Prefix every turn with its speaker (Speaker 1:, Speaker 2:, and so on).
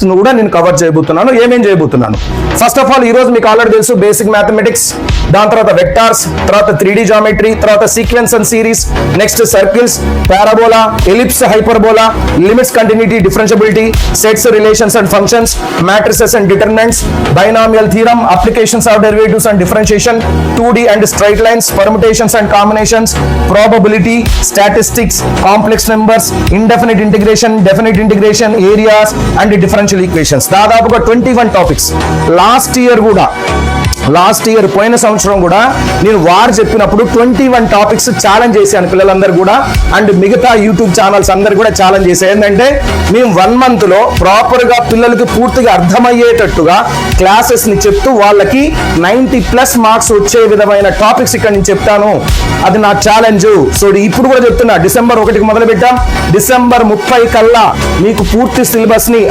Speaker 1: ను కూడా నేను కవర్ చేయబోతున్నాను. ఏమేం చేయబోతున్నాను, ఫస్ట్ ఆఫ్ ఆల్ ఈ రోజు మీకు ఆల్రెడీ తెలుసు బేసిక్ మ్యాథమెటిక్స్, దాని తర్వాత వెక్టార్స్, తర్వాత 3D జామెట్రీ, తర్వాత sequence and series, next circles, parabola, ellipse, hyperbola, limits, continuity, differentiability, sets, relations and functions, matrices and determinants, binomial theorem, applications of derivatives and differentiation, 2D and straight lines, permutations and combinations, probability, statistics, complex numbers, indefinite integration, definite integration, areas and differential equations. దాదాపుగా 21 topics. Last year పోయిన సంవత్సరం కూడా నేను వారు చెప్పినప్పుడు 21 topics challenge చేశాను పిల్లలందరూ కూడా, అండ్ మిగతా యూట్యూబ్ ఛానల్స్ అందరు కూడా ఛాలెంజ్ చేశాను. ఏంటంటే మేము 1 month లో ప్రాపర్ గా పిల్లలకి పూర్తిగా అర్థమయ్యేటట్టుగా క్లాసెస్ ని చెప్తూ వాళ్ళకి 90+ మార్క్స్ వచ్చే విధమైన టాపిక్స్ ఇక్కడ నేను చెప్తాను. అది నా ఛాలెంజ్. సో ఇప్పుడు కూడా చెప్తున్నా, December 1కి మొదలు పెట్టాం, December 30 కల్లా మీకు పూర్తి సిలబస్ ని